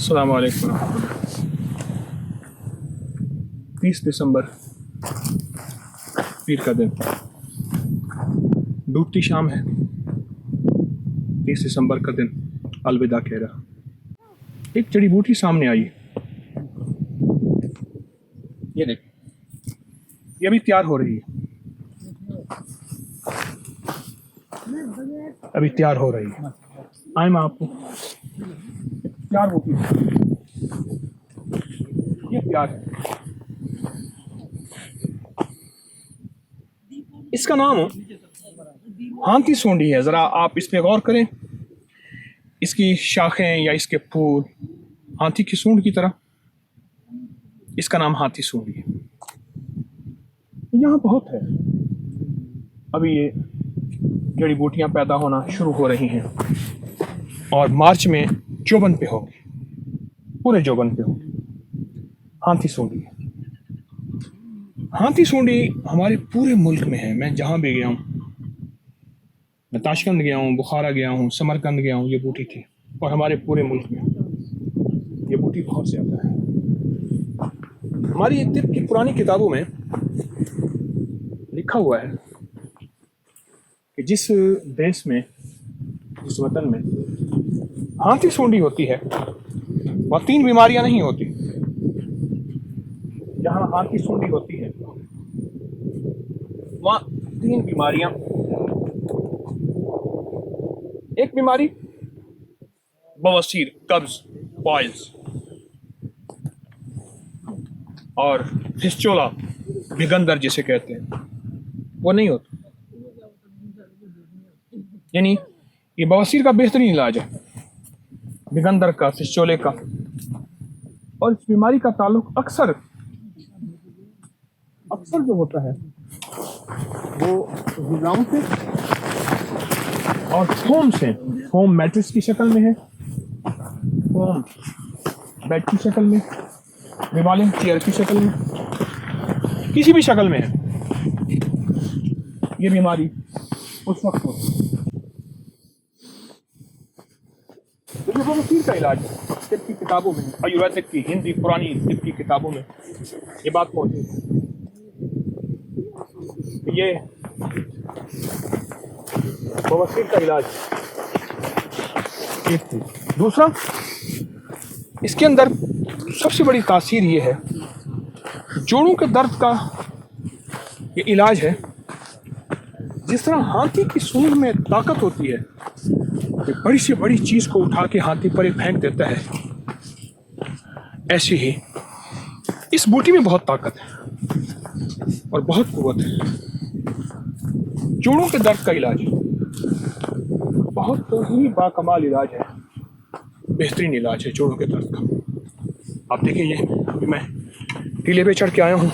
السلام علیکم ورحمۃ اللہ۔ 30 دسمبر پیر کا دن، ڈوبتی شام ہے۔ 30 دسمبر کا دن الوداع کہہ رہا۔ ایک جڑی بوٹی سامنے آئی، یہ دیکھ، یہ ابھی تیار ہو رہی ہے، ابھی تیار ہو رہی ہے۔ آئیں میں آپ کو تیار ہوتی ہے، یہ تیار ہے۔ اس کا نام ہانتی سونڈی ہے۔ ذرا آپ اس پہ غور کریں، اس کی شاخیں یا اس کے پھول ہاتھی کی سونڈ کی طرح، اس کا نام ہاتھی سونڈی ہے۔ یہاں بہت ہے، ابھی یہ جڑی بوٹیاں پیدا ہونا شروع ہو رہی ہیں اور مارچ میں جوبن پہ ہوگی، پورے جوبن پہ ہوگی۔ ہانتی سونڈی ہے۔ ہانتی سونڈی ہمارے پورے ملک میں ہے۔ میں جہاں بھی گیا ہوں، میں تاشقند گیا ہوں، بخارا گیا ہوں، سمرقند گیا ہوں، یہ بوٹی تھی، اور ہمارے پورے ملک میں یہ بوٹی بہت زیادہ ہے۔ ہماری طب کی پرانی کتابوں میں لکھا ہوا ہے کہ جس دیش میں، جس وطن میں ہانتی سونڈی ہوتی ہے وہاں 3 بیماریاں نہیں ہوتی۔ جہاں ہانتی سونڈی ہوتی ہے وہاں 3 بیماریاں، ایک بیماری بواسیر، قبض، پائلز، اور فسچولا، بھگندر جسے کہتے ہیں، وہ نہیں ہوتا۔ یعنی یہ بواسیر کا بہترین علاج ہے، بھگندر کا، فسچولے کا، اور اس بیماری کا تعلق اکثر جو ہوتا ہے وہ غذاؤں سے اور فوم سے۔ فوم میٹرس کی شکل میں ہے، فوم بیڈ کی شکل میں، ریوالنگ چیئر کی شکل میں، کسی بھی شکل میں ہے، یہ بیماری اس وقت ہوتی ہے۔ یہ بواسیر کا علاج طب کی کتابوں میں، آیورویدک کی، ہندی پرانی طب کی کتابوں میں یہ بات موجود ہے۔ یہ بواسیر کا علاج ایک تھی۔ دوسرا، اس کے اندر سب سے بڑی تاثیر یہ ہے، جوڑوں کے درد کا یہ علاج ہے۔ جس طرح ہاتھی کی سونڈ میں طاقت ہوتی ہے کہ بڑی سے بڑی چیز کو اٹھا کے ہاتھی پر ایک پھینک دیتا ہے، ایسے ہی اس بوٹی میں بہت طاقت ہے اور بہت قوت ہے۔ جوڑوں کے درد کا علاج بہت ہی باکمال علاج ہے، بہترین علاج ہے جوڑوں کے درد کا۔ آپ دیکھیں، یہ ابھی میں ٹیلے پہ چڑھ کے آیا ہوں،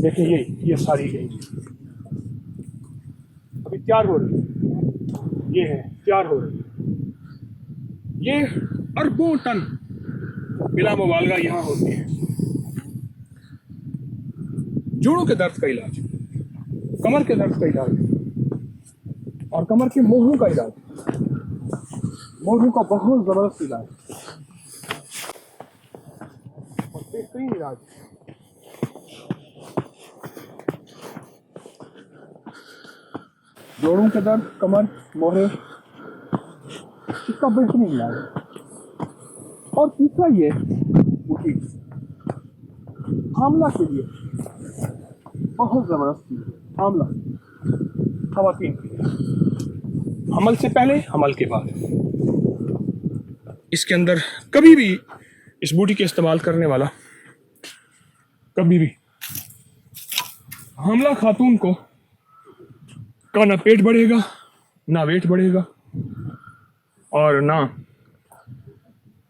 دیکھیں یہ ساری گئی، ابھی تیار ہو رہی ہے، یہ ہے تیار ہو رہی ہے۔ یہ اربوں ٹن بلا مبالغہ یہاں ہوتی ہے۔ جوڑوں کے درد کا علاج، کمر کے درد کا علاج، اور کمر کے موہوں کا علاج، موہوں کا بہت زبردست علاج اور بہترین علاج۔ جوڑوں کے درد، کمر، موہے، اس کا بہترین علاج ہے۔ اور تیسرا یہ بوٹی حاملہ کے لیے بہت زبردست چیز ہے۔ حاملہ خواتین کی، حمل سے پہلے، حمل کے بعد، اس کے اندر کبھی بھی اس بوٹی کے استعمال کرنے والا کبھی بھی حاملہ خاتون کو کا نہ پیٹ بڑھے گا، نہ ویٹ بڑھے گا، اور نہ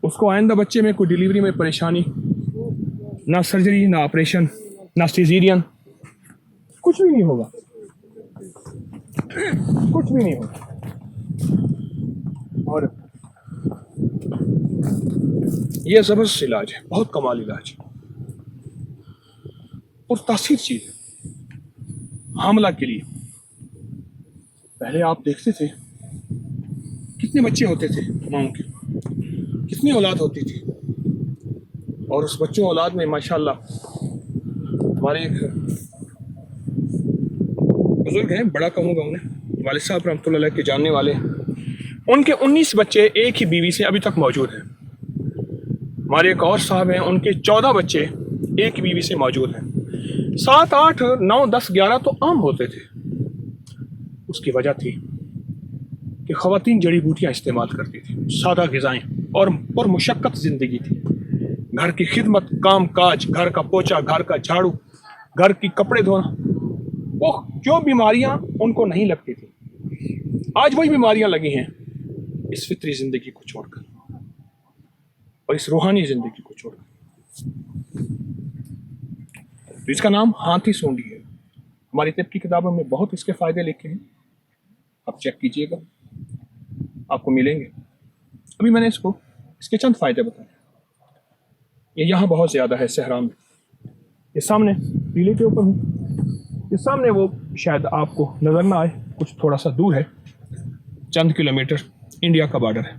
اس کو آئندہ بچے میں کوئی ڈیلیوری میں پریشانی، نہ سرجری، نہ آپریشن، نہ سیزیرین، کچھ بھی نہیں ہوگا، کچھ بھی نہیں ہوگا۔ اور یہ زبردست علاج ہے، بہت کمال علاج ہے اور تاثیر چیز ہے حاملہ کے لیے۔ پہلے آپ دیکھتے تھے کتنے بچے ہوتے تھے ماؤں کے، کتنی اولاد ہوتی تھی، اور اس بچوں اولاد میں ماشاءاللہ ہمارے ایک بزرگ ہیں، بڑا کہوں گا انہیں، والد صاحب رحمۃ اللہ علیہ کے جاننے والے، ان کے 19 بچے ایک ہی بیوی سے ابھی تک موجود ہیں۔ ہمارے ایک اور صاحب ہیں، ان کے 14 بچے ایک بیوی سے موجود ہیں۔ 7 8 9 10 11 تو عام ہوتے تھے۔ اس کی وجہ تھی کہ خواتین جڑی بوٹیاں استعمال کرتی تھیں، سادہ غذائیں، اور پر مشقت زندگی تھی۔ گھر کی خدمت، کام کاج، گھر کا پوچھا، گھر کا جھاڑو، گھر کی کپڑے دھونا، وہ جو بیماریاں ان کو نہیں لگتی تھی، آج وہی بیماریاں لگی ہیں اس فطری زندگی کو چھوڑ کر اور اس روحانی زندگی کو چھوڑ کر۔ تو اس کا نام ہاتھی سونڈی ہے۔ ہماری طب کی کتابوں میں بہت اس کے فائدے لکھے ہیں، آپ چیک کیجئے گا، آپ کو ملیں گے۔ ابھی میں نے اس کے چند فائدے بتائے۔ یہ یہاں بہت زیادہ ہے صحرا میں، یہ سامنے پیلے کے اوپر ہوں، یہ سامنے وہ شاید آپ کو نظر نہ آئے، کچھ تھوڑا سا دور ہے، چند کلومیٹر انڈیا کا بارڈر ہے۔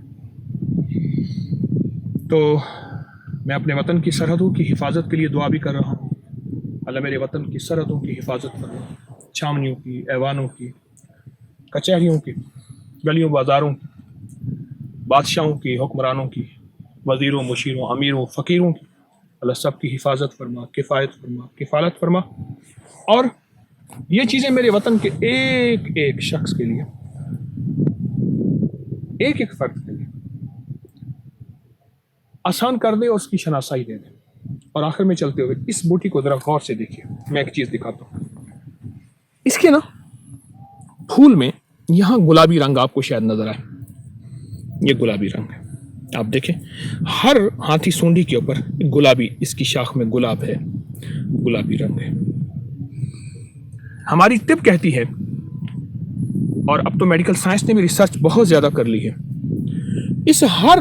تو میں اپنے وطن کی سرحدوں کی حفاظت کے لیے دعا بھی کر رہا ہوں، اللہ میرے وطن کی سرحدوں کی حفاظت کرے، چھاونیوں کی، ایوانوں کی، کچہریوں کی، گلیوں بازاروں کی، بادشاہوں کی، حکمرانوں کی، وزیروں، مشیروں، امیروں، فقیروں کی، اللہ سب کی حفاظت فرما، کفایت فرما، کفالت فرما، اور یہ چیزیں میرے وطن کے ایک ایک شخص کے لیے، ایک ایک فرد کے لیے آسان کر دے اور اس کی شناسائی دے دے۔ اور آخر میں چلتے ہوئے اس بوٹی کو ذرا غور سے دیکھیے، میں ایک چیز دکھاتا ہوں۔ اس کے نا پھول میں یہاں گلابی رنگ آپ کو شاید نظر آئے، یہ گلابی رنگ ہے، آپ دیکھیں ہر ہاتھی سونڈی کے اوپر گلابی، اس کی شاخ میں گلاب ہے، گلابی رنگ ہے۔ ہماری طب کہتی ہے، اور اب تو میڈیکل سائنس نے بھی ریسرچ بہت زیادہ کر لی ہے، اس ہر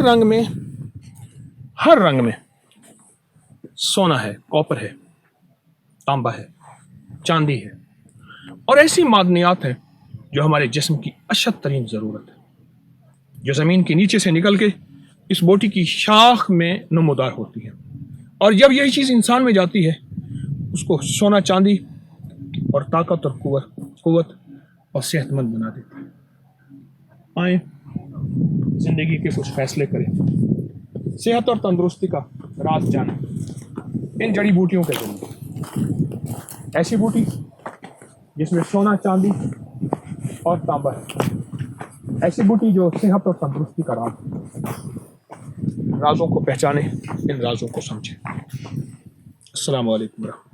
رنگ میں سونا ہے، کاپر ہے، تانبا ہے، چاندی ہے، اور ایسی معدنیات ہیں جو ہمارے جسم کی اشد ترین ضرورت ہے، جو زمین کے نیچے سے نکل کے اس بوٹی کی شاخ میں نمودار ہوتی ہے، اور جب یہی چیز انسان میں جاتی ہے اس کو سونا، چاندی اور طاقت اور قوت اور صحت مند بنا دیتی ہے۔ آئیں زندگی کے کچھ فیصلے کریں، صحت اور تندرستی کا راز جانیں ان جڑی بوٹیوں کے ذریعے۔ ایسی بوٹی جس میں سونا، چاندی اور تانبا ہے، ایسی بوٹی جو صحت اور تندرستی کا راز ہے۔ رازوں کو پہچانیں، ان رازوں کو سمجھیں۔ السلام علیکم ورحمۃ اللہ۔